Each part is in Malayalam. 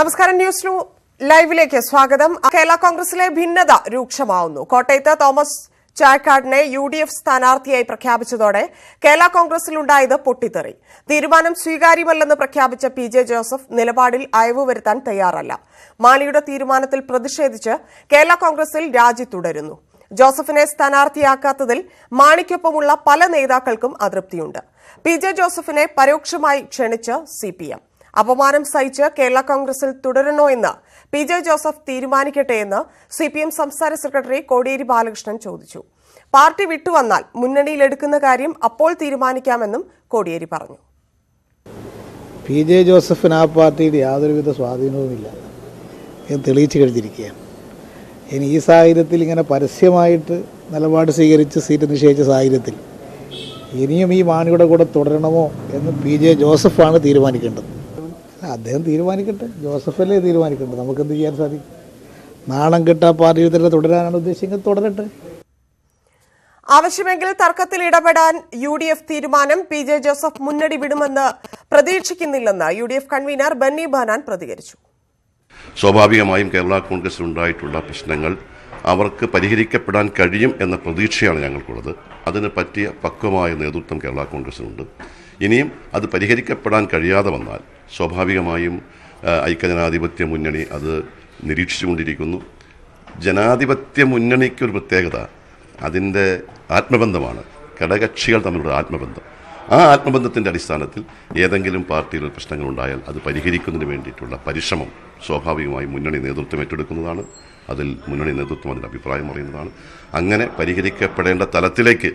നമസ്കാരം. ന്യൂസ് ലൈവിലേക്ക് സ്വാഗതം. കേരള കോൺഗ്രസിലെ ഭിന്നത രൂക്ഷമാവുന്നു. കോട്ടയത്ത് തോമസ് ചാഴിക്കാടനെ UDF സ്ഥാനാർത്ഥിയായി പ്രഖ്യാപിച്ചതോടെ കേരള കോൺഗ്രസിലുണ്ടായത് പൊട്ടിത്തെറി. തീരുമാനം സ്വീകാര്യമല്ലെന്ന് പ്രഖ്യാപിച്ച PJ ജോസഫ് നിലപാടിൽ അയവ് വരുത്താൻ തയ്യാറല്ല. മാണിയുടെ തീരുമാനത്തിൽ പ്രതിഷേധിച്ച് കേരള കോൺഗ്രസിൽ രാജി തുടരുന്നു. ജോസഫിനെ സ്ഥാനാർത്ഥിയാക്കാത്തതിൽ മാണിക്കൊപ്പമുള്ള പല നേതാക്കൾക്കും അതൃപ്തിയുണ്ട്. PJ ജോസഫിനെ പരോക്ഷമായി ക്ഷണിച്ച് CPM. അപമാനം സഹിച്ച് കേരള കോൺഗ്രസിൽ തുടരണോ എന്ന് PJ ജോസഫ് തീരുമാനിക്കട്ടെ എന്ന് CPM സംസ്ഥാന സെക്രട്ടറി കോടിയേരി ബാലകൃഷ്ണൻ ചോദിച്ചു. പാർട്ടി വിട്ടുവന്നാൽ മുന്നണിയിലെടുക്കുന്ന കാര്യം അപ്പോൾ തീരുമാനിക്കാമെന്നും കോടിയേരി പറഞ്ഞു. PJ ജോസഫിന് ആ പാർട്ടിയിൽ യാതൊരുവിധ സ്വാധീനവുമില്ല എന്ന് തെളിയിച്ചു കഴിഞ്ഞിരിക്കുകയാണ്. ഇനി ഈ സാഹചര്യത്തിൽ ഇങ്ങനെ പരസ്യമായിട്ട് നിലപാട് സ്വീകരിച്ച് സീറ്റ് നിഷേധിച്ച സാഹചര്യത്തിൽ ഇനിയും ഈ മാണിയുടെ കൂടെ തുടരണമോ എന്ന് PJ ജോസഫാണ് തീരുമാനിക്കേണ്ടത്. അദ്ദേഹം തീരുമാനിക്കട്ടെ, ജോസഫല്ലേ തീരുമാനിക്കട്ടെ. നമുക്കെന്ത് ചെയ്യാൻ സാധിക്കും? നാണം കെട്ട പാർട്ടിയിൽ തന്നെ തുടരാനാണ് ഉദ്ദേശിക്കുന്നത്, തുടരട്ടെ. ആവശ്യമെങ്കിൽ തർക്കത്തിൽ ഇടപെടാൻ UDF തീരുമാനം. PJ ജോസഫ് മുന്നണി വിടുമെന്ന് പ്രതീക്ഷിക്കുന്നില്ലെന്ന് UDF കൺവീനർ ബെന്നി ബെഹനാൻ പ്രതികരിച്ചു. സ്വാഭാവികമായും കേരള കോൺഗ്രസിൽ ഉണ്ടായിട്ടുള്ള പ്രശ്നങ്ങൾ അവർക്ക് പരിഹരിക്കപ്പെടാൻ കഴിയും എന്ന പ്രതീക്ഷയാണ് ഞങ്ങൾക്കുള്ളത്. അതിന് പറ്റിയ പക്വമായ നേതൃത്വം കേരള കോൺഗ്രസിനുണ്ട്. ഇനിയും അത് പരിഹരിക്കപ്പെടാൻ കഴിയാതെ വന്നാൽ സ്വാഭാവികമായും ഐക്യജനാധിപത്യ മുന്നണി അത് നിരീക്ഷിച്ചുകൊണ്ടിരിക്കുന്നു. ജനാധിപത്യ മുന്നണിക്കൊരു പ്രത്യേകത അതിൻ്റെ ആത്മബന്ധമാണ്, ഘടകകക്ഷികൾ തമ്മിലുള്ള ആത്മബന്ധം. ആ ആത്മബന്ധത്തിൻ്റെ അടിസ്ഥാനത്തിൽ ഏതെങ്കിലും പാർട്ടിയിൽ പ്രശ്നങ്ങളുണ്ടായാൽ അത് പരിഹരിക്കുന്നതിന് വേണ്ടിയിട്ടുള്ള പരിശ്രമം സ്വാഭാവികമായും മുന്നണി നേതൃത്വം ഏറ്റെടുക്കുന്നതാണ്. അതിൽ മുന്നണി നേതൃത്വം അതിൻ്റെ അഭിപ്രായം അറിയുന്നതാണ്. അങ്ങനെ പരിഹരിക്കപ്പെടേണ്ട തലത്തിലേക്ക്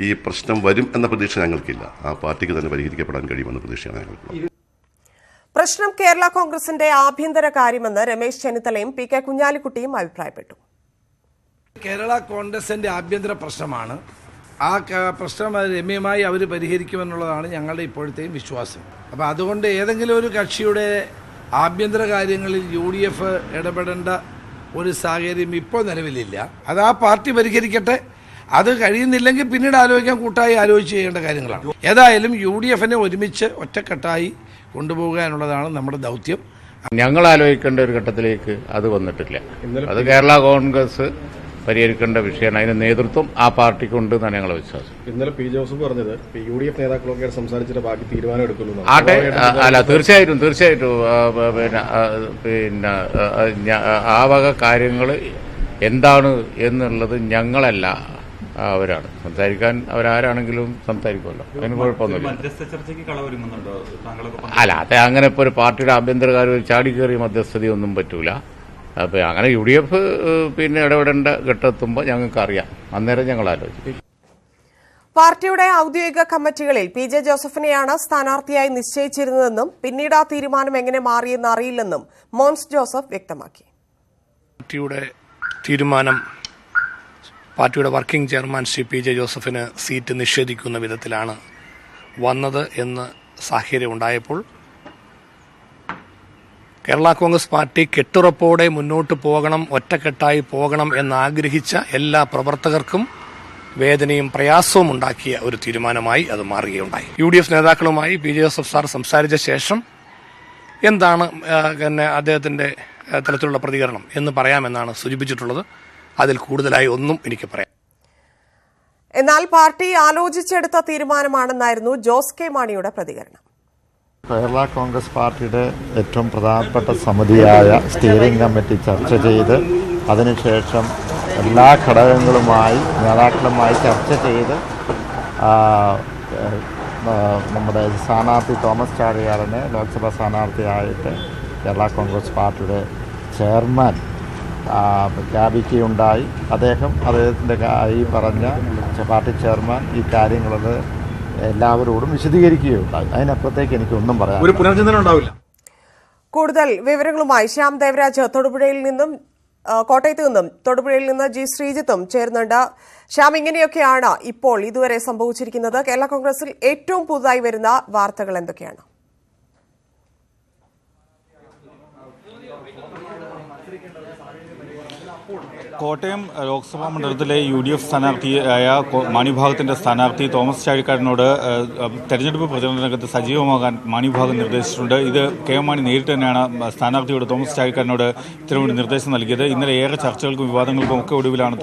ഈ പ്രശ്നം വരും എന്ന പ്രതീക്ഷ ഞങ്ങൾക്കില്ല. ആ പാർട്ടിക്ക് തന്നെ പരിഹരിക്കപ്പെടാൻ കഴിയുമെന്ന പ്രതീക്ഷയാണ് ഞങ്ങൾക്ക്. പ്രശ്നം കേരള കോൺഗ്രസിന്റെ ആഭ്യന്തര കാര്യമെന്ന് രമേശ് ചെന്നിത്തലയും PK കുഞ്ഞാലിക്കുട്ടിയും അഭിപ്രായപ്പെട്ടു. കേരള കോൺഗ്രസിന്റെ ആഭ്യന്തര പ്രശ്നമാണ്. ആ പ്രശ്നം രമ്യമായി അവർ പരിഹരിക്കുമെന്നുള്ളതാണ് ഞങ്ങളുടെ ഇപ്പോഴത്തെയും വിശ്വാസം. അപ്പോൾ അതുകൊണ്ട് ഏതെങ്കിലും ഒരു കക്ഷിയുടെ ആഭ്യന്തര കാര്യങ്ങളിൽ UDF ഇടപെടേണ്ട ഒരു സാഹചര്യം ഇപ്പോൾ നിലവിലില്ല. അത് ആ പാർട്ടി പരിഹരിക്കട്ടെ. അത് കഴിയുന്നില്ലെങ്കിൽ പിന്നീട് ആലോചിക്കാൻ, കൂട്ടായി ആലോചിച്ച് ചെയ്യേണ്ട കാര്യങ്ങളാണ്. ഏതായാലും UDFനെ ഒരുമിച്ച് ഒറ്റക്കെട്ടായി കൊണ്ടുപോകുക എന്നുള്ളതാണ് നമ്മുടെ ദൗത്യം. ഞങ്ങൾ ആലോചിക്കേണ്ട ഒരു ഘട്ടത്തിലേക്ക് അത് വന്നിട്ടില്ല. അത് കേരള കോൺഗ്രസ് പരിഹരിക്കേണ്ട വിഷയമാണ്. അതിന് നേതൃത്വം ആ പാർട്ടിക്കുണ്ട് എന്നാണ് ഞങ്ങളുടെ വിശ്വാസം. ഇന്നലെ PJ ജോസഫ് പറഞ്ഞത് UDF നേതാക്കളൊക്കെ സംസാരിച്ചിട്ട് ബാക്കി തീരുമാനം എടുക്കുന്നു. ആട്ടെ, അല്ല, തീർച്ചയായിട്ടും പിന്നെ ആ വക കാര്യങ്ങൾ എന്താണ് എന്നുള്ളത് ഞങ്ങളല്ല, അവരാണ് സംസാരിക്കാൻ. അവരാരാണെങ്കിലും സംസാരിക്കുമല്ലോ, അതിന് കുഴപ്പമൊന്നുമില്ല. അല്ല, അതെ, അങ്ങനെ ഇപ്പോൾ ഒരു പാർട്ടിയുടെ ആഭ്യന്തരകാര്യം ചാടി കയറിയ മധ്യസ്ഥതയൊന്നും പറ്റൂല. അപ്പോൾ അങ്ങനെ UDF പിന്നെ ഇടപെടേണ്ട ഘട്ടമെത്തുമ്പോൾ ഞങ്ങൾക്കറിയാം, അന്നേരം ഞങ്ങൾ ആലോചിക്കും. പാർട്ടിയുടെ ഔദ്യോഗിക കമ്മിറ്റികളിൽ PJ ജോസഫിനെയാണ് സ്ഥാനാർത്ഥിയായി നിശ്ചയിച്ചിരുന്നതെന്നും പിന്നീട് ആ തീരുമാനം എങ്ങനെ മാറിയെന്ന് അറിയില്ലെന്നും മോൻസ് ജോസഫ് വ്യക്തമാക്കി. പാർട്ടിയുടെ തീരുമാനം പാർട്ടിയുടെ വർക്കിംഗ് ചെയർമാൻ ശ്രീ PJ ജോസഫിന് സീറ്റ് നിഷേധിക്കുന്ന വിധത്തിലാണ് വന്നത് എന്ന് സാഹചര്യം ഉണ്ടായപ്പോൾ കേരള കോൺഗ്രസ് പാർട്ടി കെട്ടുറപ്പോടെ മുന്നോട്ട് പോകണം, ഒറ്റക്കെട്ടായി പോകണം എന്നാഗ്രഹിച്ച എല്ലാ പ്രവർത്തകർക്കും വേദനയും പ്രയാസവും ഉണ്ടാക്കിയ ഒരു തീരുമാനമായി അത് മാറുകയുണ്ടായി. UDF നേതാക്കളുമായി PJ ജോസഫ് സാർ സംസാരിച്ച ശേഷം എന്താണ് അദ്ദേഹത്തിന്റെ തലത്തിലുള്ള പ്രതികരണം എന്ന് പറയാമെന്നാണ് സൂചിപ്പിച്ചിട്ടുള്ളത്. അതിൽ കൂടുതലായി ഒന്നും എനിക്ക് പറയാം. എന്നാൽ പാർട്ടി ആലോചിച്ചെടുത്ത തീരുമാനമാണെന്നായിരുന്നു ജോസ് കെ മാണിയുടെ പ്രതികരണം. കേരള കോൺഗ്രസ് പാർട്ടിയുടെ ഏറ്റവും പ്രധാനപ്പെട്ട സമിതിയായ സ്റ്റിയറിംഗ് കമ്മിറ്റി ചർച്ച ചെയ്ത് അതിനുശേഷം എല്ലാ ഘടകങ്ങളുമായി നേതാക്കളുമായി ചർച്ച ചെയ്ത് നമ്മുടെ സ്ഥാനാർത്ഥി തോമസ് ചാഴികാടനെ ലോക്സഭാ സ്ഥാനാർത്ഥിയായിട്ട് കേരള കോൺഗ്രസ് പാർട്ടിയുടെ ചെയർമാൻ പ്രഖ്യാപിക്കുകയുണ്ടായി. അദ്ദേഹത്തിൻ്റെ ഈ പറഞ്ഞ പാർട്ടി ചെയർമാൻ ഈ കാര്യങ്ങളിൽ എല്ലാവരോടും വിശദീകരിക്കുകയുണ്ടായി. അതിനപ്പുറത്തേക്ക് എനിക്കൊന്നും പറയാം. ഒരു പുനർചിന്തനം ഉണ്ടാവില്ല. കൂടുതൽ വിവരങ്ങളുമായി ശ്യാം ദേവരാജ് തൊടുപുഴയിൽ നിന്നും കോട്ടയത്ത് നിന്നും തൊടുപുഴയിൽ നിന്ന് G ശ്രീജിത്തും ചേർന്നുണ്ട്. ശ്യാം, ഇങ്ങനെയൊക്കെയാണ് ഇപ്പോൾ ഇതുവരെ സംഭവിച്ചിരിക്കുന്നത്. കേരള കോൺഗ്രസിൽ ഏറ്റവും പുതുതായി വരുന്ന വാർത്തകൾ എന്തൊക്കെയാണ്? കോട്ടയം ലോക്സഭാ മണ്ഡലത്തിലെ UDF സ്ഥാനാർത്ഥിയായ മാണി വിഭാഗത്തിന്റെ സ്ഥാനാർത്ഥി തോമസ് ചാഴിക്കാടനോട് തെരഞ്ഞെടുപ്പ് പ്രചരണ രംഗത്ത് സജീവമാകാൻ മാണി വിഭാഗം നിർദ്ദേശിച്ചിട്ടുണ്ട്. ഇത് KM മാണി നേരിട്ട് തന്നെയാണ് സ്ഥാനാർത്ഥിയോട് തോമസ് ചാഴിക്കാടനോട് ഇത്തരമൊരു നിർദ്ദേശം നൽകിയത്. ഇന്നലെ ഏറെ ചർച്ചകൾക്കും വിവാദങ്ങൾക്കും ഒക്കെ ഒടുവിലാണ്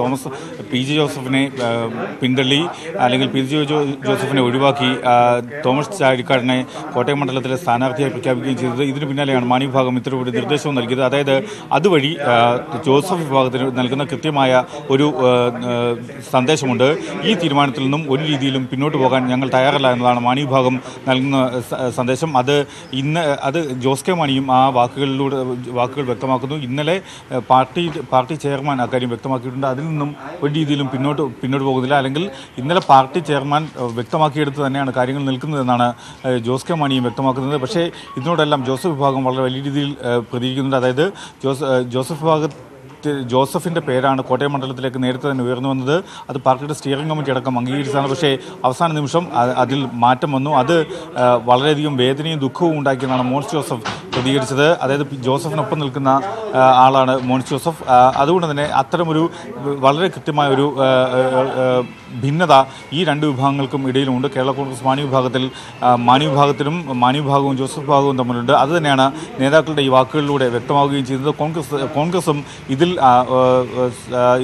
PJ ജോസഫിനെ പിന്തള്ളി അല്ലെങ്കിൽ PJ ജോസഫിനെ ഒഴിവാക്കി തോമസ് ചാഴിക്കാടനെ കോട്ടയം മണ്ഡലത്തിലെ സ്ഥാനാർത്ഥിയായി പ്രഖ്യാപിക്കുകയും ചെയ്തത്. ഇതിന് പിന്നാലെയാണ് മാണി വിഭാഗം ഇത്തരമൊരു നിർദ്ദേശവും നൽകിയത്. അതായത് അതുവഴി ജോസഫ് വിഭാഗത്തിന് നൽകുന്ന കൃത്യമായ ഒരു സന്ദേശമുണ്ട്. ഈ തീരുമാനത്തിൽ നിന്നും ഒരു രീതിയിലും പിന്നോട്ട് പോകാൻ ഞങ്ങൾ തയ്യാറല്ല എന്നതാണ് മാണി വിഭാഗം നൽകുന്ന സന്ദേശം. അത് ജോസ് കെ മാണിയും ആ വാക്കുകൾ വ്യക്തമാക്കുന്നു. ഇന്നലെ പാർട്ടി ചെയർമാൻ അക്കാര്യം വ്യക്തമാക്കിയിട്ടുണ്ട്. അതിൽ നിന്നും ഒരു രീതിയിലും പിന്നോട്ട് പോകുന്നില്ല. അല്ലെങ്കിൽ ഇന്നലെ പാർട്ടി ചെയർമാൻ വ്യക്തമാക്കിയെടുത്ത് തന്നെയാണ് കാര്യങ്ങൾ നിൽക്കുന്നതെന്നാണ് ജോസ് കെ മാണിയും വ്യക്തമാക്കുന്നത്. പക്ഷേ ഇതിനോടെല്ലാം ജോസഫ് വിഭാഗം വളരെ വലിയ രീതിയിൽ പ്രതികരിക്കുന്നുണ്ട്. അതായത് ജോസഫിൻ്റെ പേരാണ് കോട്ടയം മണ്ഡലത്തിലേക്ക് നേരത്തെ തന്നെ ഉയർന്നു വന്നത്. അത് പാർട്ടിയുടെ സ്റ്റിയറിംഗ് കമ്മിറ്റി അടക്കം അംഗീകരിച്ചതാണ്. പക്ഷേ അവസാന നിമിഷം അതിൽ മാറ്റം വന്നു. അത് വളരെയധികം വേദനയും ദുഃഖവും ഉണ്ടാക്കിയെന്നാണ് മോൻസ് ജോസഫ് പ്രതികരിച്ചത്. അതായത് ജോസഫിനൊപ്പം നിൽക്കുന്ന ആളാണ് മോൻസ് ജോസഫ്. അതുകൊണ്ട് തന്നെ അത്തരമൊരു വളരെ കൃത്യമായൊരു ഭിന്നത ഈ രണ്ട് വിഭാഗങ്ങൾക്കും ഇടയിലുമുണ്ട്. കേരള കോൺഗ്രസ് മാണി വിഭാഗവും ജോസഫ് വിഭാഗവും തമ്മിലുണ്ട്. അതുതന്നെയാണ് നേതാക്കളുടെ ഈ വാക്കുകളിലൂടെ വ്യക്തമാവുകയും ചെയ്യുന്നത്. കോൺഗ്രസും ഇതിൽ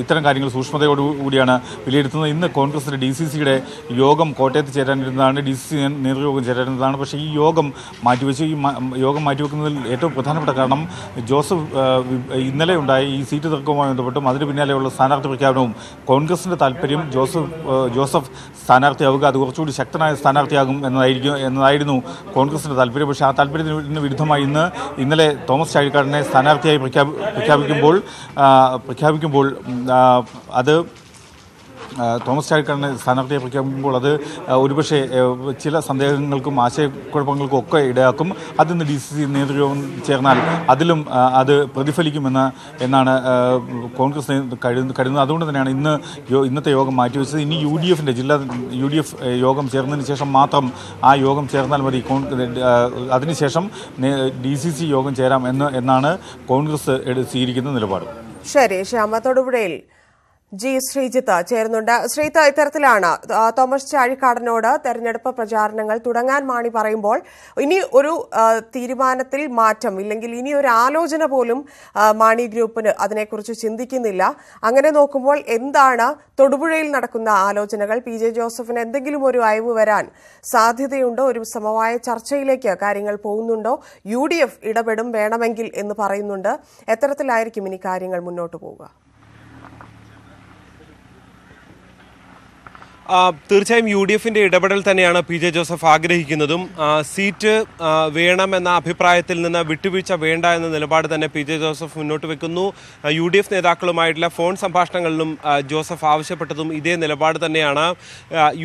ഇത്തരം കാര്യങ്ങൾ സൂക്ഷ്മതയോടുകൂടിയാണ് വിലയിരുത്തുന്നത്. ഇന്ന് കോൺഗ്രസിൻ്റെ DCCയുടെ യോഗം കോട്ടയത്ത് ചേരാനിരുന്നതാണ്. DCC നേതൃയോഗം ചേരാനിരുന്നതാണ്. പക്ഷേ ഈ യോഗം മാറ്റിവെച്ചു. യോഗം മാറ്റിവെക്കുന്നതിൽ ഏറ്റവും പ്രധാനപ്പെട്ട കാരണം ജോസഫ് ഇന്നലെ ഉണ്ടായ ഈ സീറ്റ് തർക്കവുമായി ബന്ധപ്പെട്ടും അതിന് പിന്നാലെയുള്ള സ്ഥാനാർത്ഥി പ്രഖ്യാപനവും കോൺഗ്രസിൻ്റെ താല്പര്യം ജോസഫ് സ്ഥാനാർത്ഥിയാവുക, അത് കുറച്ചുകൂടി ശക്തനായ സ്ഥാനാർത്ഥിയാകും എന്നതായിരുന്നു കോൺഗ്രസിൻ്റെ താല്പര്യം. പക്ഷേ ആ താല്പര്യത്തിന് വിരുദ്ധമായി ഇന്നലെ തോമസ് ചാഴിക്കാടനെ സ്ഥാനാർത്ഥിയായി പ്രഖ്യാപിക്കുമ്പോൾ അത് തോമസ് ചാഴിക്കാടനെ സ്ഥാനാർത്ഥിയെ പ്രഖ്യാപിക്കുമ്പോൾ അത് ഒരുപക്ഷെ ചില സന്ദേഹങ്ങൾക്കും ആശയക്കുഴപ്പങ്ങൾക്കും ഒക്കെ ഇടയാക്കും. അതിന്ന് DCC നേതൃയോഗം ചേർന്നാൽ അതിലും അത് പ്രതിഫലിക്കുമെന്നാണ് കോൺഗ്രസ് കരുതുന്നത്. അതുകൊണ്ട് തന്നെയാണ് ഇന്നത്തെ യോഗം മാറ്റിവെച്ചത്. ഇനി UDF യോഗം ചേർന്നതിന് ശേഷം മാത്രം ആ യോഗം ചേർന്നാൽ മതി. അതിനുശേഷം DCC യോഗം ചേരാം എന്നാണ് കോൺഗ്രസ് സ്വീകരിക്കുന്ന നിലപാട്. ശരി, ശ്യാമ തൊടുപുഴയിൽ ശ്രീജിത്ത് ചേരുന്നുണ്ട്. ശ്രീജിത്ത്, ഇത്തരത്തിലാണ് തോമസ് ചാഴിക്കാടനോട് തെരഞ്ഞെടുപ്പ് പ്രചാരണങ്ങൾ തുടങ്ങാൻ മാണി പറയുമ്പോൾ ഇനി ഒരു തീരുമാനത്തിൽ മാറ്റം ഇല്ലെങ്കിൽ ഇനി ഒരു ആലോചന പോലും മാണി ഗ്രൂപ്പിന് അതിനെക്കുറിച്ച് ചിന്തിക്കുന്നില്ല. അങ്ങനെ നോക്കുമ്പോൾ എന്താണ് തൊടുപുഴയിൽ നടക്കുന്ന ആലോചനകൾ? PJ ജോസഫിന് എന്തെങ്കിലും ഒരു അയവ് വരാൻ സാധ്യതയുണ്ടോ? ഒരു സമവായ ചർച്ചയിലേക്ക് കാര്യങ്ങൾ പോകുന്നുണ്ടോ? UDF ഇടപെടും വേണമെങ്കിൽ എന്ന് പറയുന്നുണ്ട്. എത്തരത്തിലായിരിക്കും ഇനി കാര്യങ്ങൾ മുന്നോട്ട് പോവുക? തീർച്ചയായും UDFന്റെ ഇടപെടൽ തന്നെയാണ് PJ ജോസഫ് ആഗ്രഹിക്കുന്നതും. സീറ്റ് വേണമെന്ന അഭിപ്രായത്തിൽ നിന്ന് വിട്ടുവീഴ്ച വേണ്ട എന്ന നിലപാട് തന്നെ PJ ജോസഫ് മുന്നോട്ട് വെക്കുന്നു. UDF നേതാക്കളുമായിട്ടുള്ള ഫോൺ സംഭാഷണങ്ങളിലും ജോസഫ് ആവശ്യപ്പെട്ടതും ഇതേ നിലപാട് തന്നെയാണ്.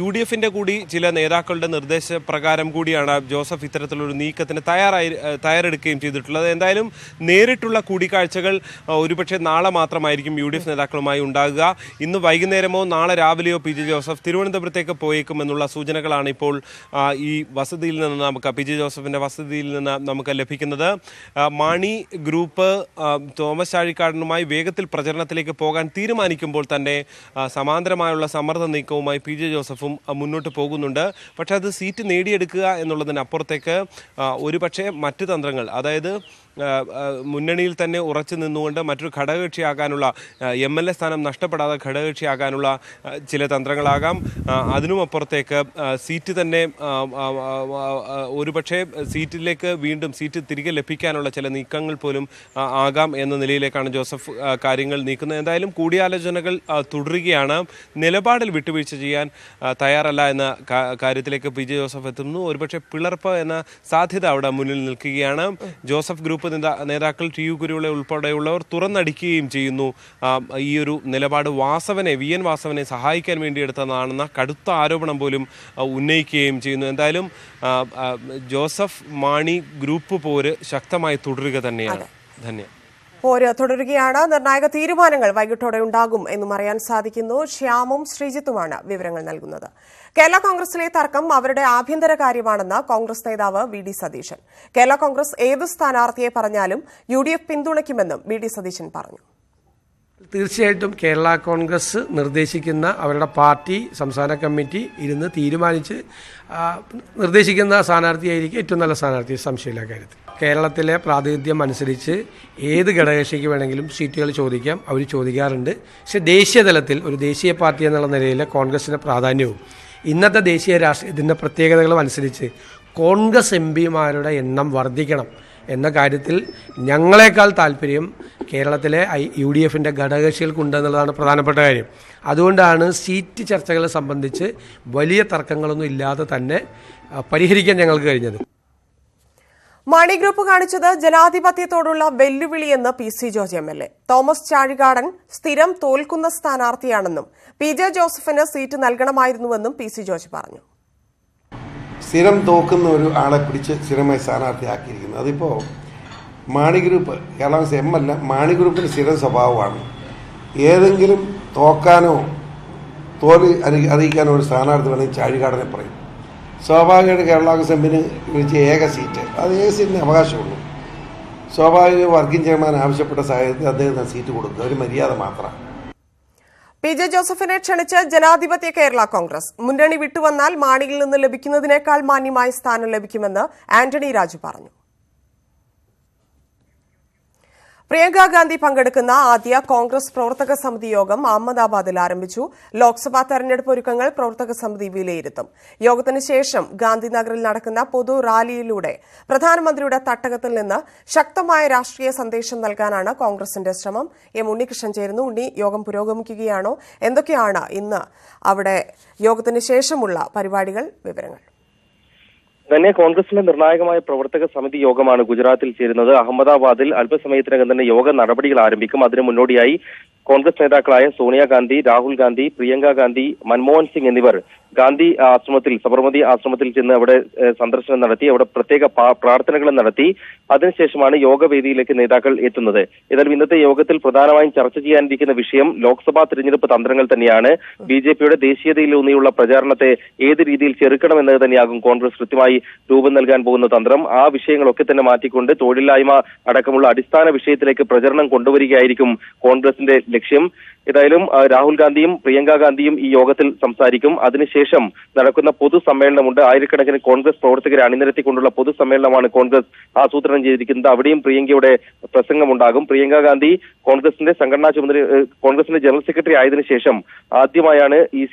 UDFന്റെ കൂടി ചില നേതാക്കളുടെ നിർദ്ദേശപ്രകാരം കൂടിയാണ് ജോസഫ് ഇത്തരത്തിലൊരു നീക്കത്തിന് തയ്യാറെടുക്കുകയും ചെയ്തിട്ടുള്ളത്. എന്തായാലും നേരിട്ടുള്ള കൂടിക്കാഴ്ചകൾ ഒരുപക്ഷെ നാളെ മാത്രമായിരിക്കും UDF നേതാക്കളുമായി ഉണ്ടാകുക. ഇന്ന് വൈകുന്നേരമോ നാളെ രാവിലെയോ PJ ജോസഫ് തിരുവനന്തപുരത്തേക്ക് പോയേക്കുമെന്നുള്ള സൂചനകളാണ് ഇപ്പോൾ ഈ വസതിയിൽ നിന്ന് PJ ജോസഫിന്റെ വസതിയിൽ നിന്ന് നമുക്ക് ലഭിക്കുന്നത്. മാണി ഗ്രൂപ്പ് തോമസ് ചാഴിക്കാടനുമായി വേഗത്തിൽ പ്രചരണത്തിലേക്ക് പോകാൻ തീരുമാനിക്കുമ്പോൾ തന്നെ സമാന്തരമായുള്ള സമ്മർദ്ദ നീക്കവുമായി PJ ജോസഫും മുന്നോട്ട് പോകുന്നുണ്ട്. പക്ഷേ അത് സീറ്റ് നേടിയെടുക്കുക എന്നുള്ളതിനപ്പുറത്തേക്ക് ഒരുപക്ഷെ മറ്റ് തന്ത്രങ്ങൾ, അതായത് മുന്നണിയിൽ തന്നെ ഉറച്ചു നിന്നുകൊണ്ട് മറ്റൊരു ഘടകകക്ഷിയാകാനുള്ള MLA സ്ഥാനം നഷ്ടപ്പെടാതെ ഘടകകക്ഷിയാകാനുള്ള ചില തന്ത്രങ്ങളാകാം. അതിനുമപ്പുറത്തേക്ക് സീറ്റ് തന്നെ ഒരുപക്ഷെ സീറ്റിലേക്ക് വീണ്ടും സീറ്റ് തിരികെ ലഭിക്കാനുള്ള ചില നീക്കങ്ങൾ പോലും ആകാം എന്ന നിലയിലേക്കാണ് ജോസഫ് കാര്യങ്ങൾ നീക്കുന്നത്. എന്തായാലും കൂടിയാലോചനകൾ തുടരുകയാണ്. നിലപാടിൽ വിട്ടുവീഴ്ച ചെയ്യാൻ തയ്യാറല്ല എന്ന കാര്യത്തിലേക്ക് PJ ജോസഫ് എത്തുന്നു. ഒരുപക്ഷെ പിളർപ്പ് എന്ന സാധ്യത അവിടെ മുന്നിൽ നിൽക്കുകയാണ്. ജോസഫ് ഗ്രൂപ്പ് നേതാക്കൾ TU കുരുവിള ഉൾപ്പെടെയുള്ളവർ തുറന്നടിക്കുകയും ചെയ്യുന്നു. ഈ ഒരു നിലപാട് VN വാസവനെ സഹായിക്കാൻ വേണ്ടി എടുത്തതാണെന്ന കടുത്ത ആരോപണം പോലും ഉന്നയിക്കുകയും ചെയ്യുന്നു. എന്തായാലും ജോസഫ് മാണി ഗ്രൂപ്പ് പോര് ശക്തമായി തുടരുക തന്നെയാണ്. പോര് തുടരുകയാണ്. നിർണായക തീരുമാനങ്ങൾ വൈകിട്ടോടെ ഉണ്ടാകും എന്നും അറിയാൻ സാധിക്കുന്നു. ശ്യാമും ശ്രീജിത്തുമാണ് വിവരങ്ങൾ നൽകുന്നത്. കേരള കോൺഗ്രസിലെ തർക്കം അവരുടെ ആഭ്യന്തര കാര്യമാണെന്ന് കോൺഗ്രസ് നേതാവ് VD സതീശൻ. കേരള കോൺഗ്രസ് ഏത് സ്ഥാനാർത്ഥിയെ പറഞ്ഞാലും UDF പിന്തുണയ്ക്കുമെന്നും VD സതീശൻ പറഞ്ഞു. തീർച്ചയായിട്ടും കേരള കോൺഗ്രസ് നിർദ്ദേശിക്കുന്ന അവരുടെ പാർട്ടി സംസ്ഥാന കമ്മിറ്റി ഇരുന്ന് തീരുമാനിച്ച് നിർദ്ദേശിക്കുന്ന സ്ഥാനാർത്ഥിയായിരിക്കും ഏറ്റവും നല്ല സ്ഥാനാർത്ഥി, സംശയമില്ല കാര്യത്തിൽ. കേരളത്തിലെ പ്രാതിനിധ്യം അനുസരിച്ച് ഏത് ഘടകകക്ഷിക്ക് വേണമെങ്കിലും സീറ്റുകൾ ചോദിക്കാം, അവർ ചോദിക്കാറുണ്ട്. പക്ഷേ ദേശീയ തലത്തിൽ ഒരു ദേശീയ പാർട്ടി എന്നുള്ള നിലയിൽ കോൺഗ്രസിൻ്റെ പ്രാധാന്യവും ഇന്നത്തെ ദേശീയ രാഷ്ട്രീയത്തിൻ്റെ പ്രത്യേകതകളും അനുസരിച്ച് കോൺഗ്രസ് എംപിമാരുടെ എണ്ണം വർദ്ധിക്കണം എന്ന കാര്യത്തിൽ ഞങ്ങളെക്കാൾ താല്പര്യം കേരളത്തിലെ UDFിൻ്റെ ഘടകകക്ഷികൾക്കുണ്ടെന്നുള്ളതാണ് പ്രധാനപ്പെട്ട കാര്യം. അതുകൊണ്ടാണ് സീറ്റ് ചർച്ചകളെ സംബന്ധിച്ച് വലിയ തർക്കങ്ങളൊന്നും ഇല്ലാതെ തന്നെ പരിഹരിക്കാൻ ഞങ്ങൾക്ക് കഴിഞ്ഞത്. മാണി ഗ്രൂപ്പ് കാണിച്ചത് ജനാധിപത്യത്തോടുള്ള വെല്ലുവിളിയെന്ന് PC George MLA. Thomas Chazhikadan സ്ഥിരം തോൽക്കുന്ന സ്ഥാനാർത്ഥിയാണെന്നും PJ ജോസഫിന് സീറ്റ് നൽകണമായിരുന്നുവെന്നും PC ജോർജ് പറഞ്ഞു. സ്ഥിരം തോക്കുന്ന ഒരു ആളെ പിടിച്ച് സ്ഥിരമായി സ്ഥാനാർത്ഥിയാക്കിയിരിക്കുന്നത്. അതിപ്പോൾ മാണി ഗ്രൂപ്പ്, കേരള അല്ല, മാണി ഗ്രൂപ്പിന് സ്ഥിരം സ്വഭാവമാണ്. ഏതെങ്കിലും തോക്കാനോ തോൽവി അറിയിക്കാനോ ഒരു സ്ഥാനാർത്ഥി വേണമെങ്കിൽ ചാഴികാടനെ പറയും. സ്വാഭാവികമായിട്ട് കേരള കോൺഗ്രസ് എമ്മിന് വിളിച്ച ഏക സീറ്റ്, അത് ഏക സീറ്റിന് അവകാശമുള്ളൂ. സ്വാഭാവിക വർക്കിംഗ് ചെയർമാൻ ആവശ്യപ്പെട്ട സാഹചര്യത്തിൽ അദ്ദേഹത്തിന് സീറ്റ് കൊടുക്കുക, ഒരു മര്യാദ മാത്രമാണ്. PJ ജോസഫിനെ ക്ഷണിച്ച് ജനാധിപത്യ കേരള കോൺഗ്രസ്. മുന്നണി വിട്ടുവന്നാൽ മാണിയിൽ നിന്ന് ലഭിക്കുന്നതിനേക്കാൾ മാന്യമായ സ്ഥാനം ലഭിക്കുമെന്ന് ആന്റണി രാജു പറഞ്ഞു. പ്രിയങ്ക ഗാന്ധി പങ്കെടുക്കുന്ന ആദ്യ കോൺഗ്രസ് പ്രവർത്തക സമിതി യോഗം അഹമ്മദാബാദിൽ ആരംഭിച്ചു. ലോക്സഭാ തെരഞ്ഞെടുപ്പ് ഒരുക്കങ്ങൾ പ്രവർത്തക സമിതി വിലയിരുത്തും. യോഗത്തിന് ശേഷം ഗാന്ധിനഗറിൽ നടക്കുന്ന പൊതു റാലിയിലൂടെ പ്രധാനമന്ത്രിയുടെ തട്ടകത്തിൽ നിന്ന് ശക്തമായ രാഷ്ട്രീയ സന്ദേശം നൽകാനാണ് കോൺഗ്രസിന്റെ ശ്രമം. ഉണ്ണികൃഷ്ണൻ ചേരുന്നു. ഉണ്ണി, യോഗം പുരോഗമിക്കുകയാണോ? എന്തൊക്കെയാണ് ഇന്ന് അവിടെ യോഗത്തിന് ശേഷമുള്ള പരിപാടികൾ, വിവരങ്ങൾ? തന്നെ കോൺഗ്രസിന്റെ നിർണായകമായ പ്രവർത്തക സമിതി യോഗമാണ് ഗുജറാത്തിൽ ചേരുന്നത്. അഹമ്മദാബാദിൽ അല്പസമയത്തിനകം തന്നെ യോഗ നടപടികൾ ആരംഭിക്കും. അതിനു മുന്നോടിയായി കോൺഗ്രസ് നേതാക്കളായ സോണിയാഗാന്ധി, രാഹുൽ ഗാന്ധി, പ്രിയങ്ക ഗാന്ധി, മൻമോഹൻ സിംഗ് എന്നിവർ ഗാന്ധി ആശ്രമത്തിൽ, സബർമതി ആശ്രമത്തിൽ ചെന്ന് അവിടെ സന്ദർശനം നടത്തി, അവിടെ പ്രത്യേക പ്രാർത്ഥനകളും നടത്തി. അതിനുശേഷമാണ് യോഗവേദിയിലേക്ക് നേതാക്കൾ എത്തുന്നത്. ഏതായാലും ഇന്നത്തെ യോഗത്തിൽ പ്രധാനമായും ചർച്ച ചെയ്യാനിരിക്കുന്ന വിഷയം ലോക്സഭാ തിരഞ്ഞെടുപ്പ് തന്ത്രങ്ങൾ തന്നെയാണ്. BJPയുടെ ദേശീയതയിലൂന്നിയുള്ള പ്രചാരണത്തെ ഏത് രീതിയിൽ ചെറുക്കണമെന്നത് തന്നെയാകും കോൺഗ്രസ് കൃത്യമായി രൂപം നൽകാൻ പോകുന്ന തന്ത്രം. ആ വിഷയങ്ങളൊക്കെ തന്നെ മാറ്റിക്കൊണ്ട് തൊഴിലില്ലായ്മ അടക്കമുള്ള അടിസ്ഥാന വിഷയത്തിലേക്ക് പ്രചരണം കൊണ്ടുവരികയായിരിക്കും കോൺഗ്രസിന്റെ ലക്ഷ്യം. ഏതായാലും രാഹുൽ ഗാന്ധിയും പ്രിയങ്ക ഗാന്ധിയും ഈ യോഗത്തിൽ സംസാരിക്കും. അതിനുശേഷം നടക്കുന്ന പൊതുസമ്മേളനമുണ്ട്. ആയിരക്കണക്കിന് കോൺഗ്രസ് പ്രവർത്തകരെ അണിനിരത്തിക്കൊണ്ടുള്ള പൊതുസമ്മേളനമാണ് കോൺഗ്രസ് ആസൂത്രണം ചെയ്തിരിക്കുന്നത്. അവിടെയും പ്രിയങ്കയുടെ പ്രസംഗമുണ്ടാകും. പ്രിയങ്ക ഗാന്ധി കോൺഗ്രസിന്റെ സംഘടനാ ചുമതല, കോൺഗ്രസിന്റെ ജനറൽ സെക്രട്ടറി ആയതിനു ശേഷം ആദ്യമായാണ് ഈ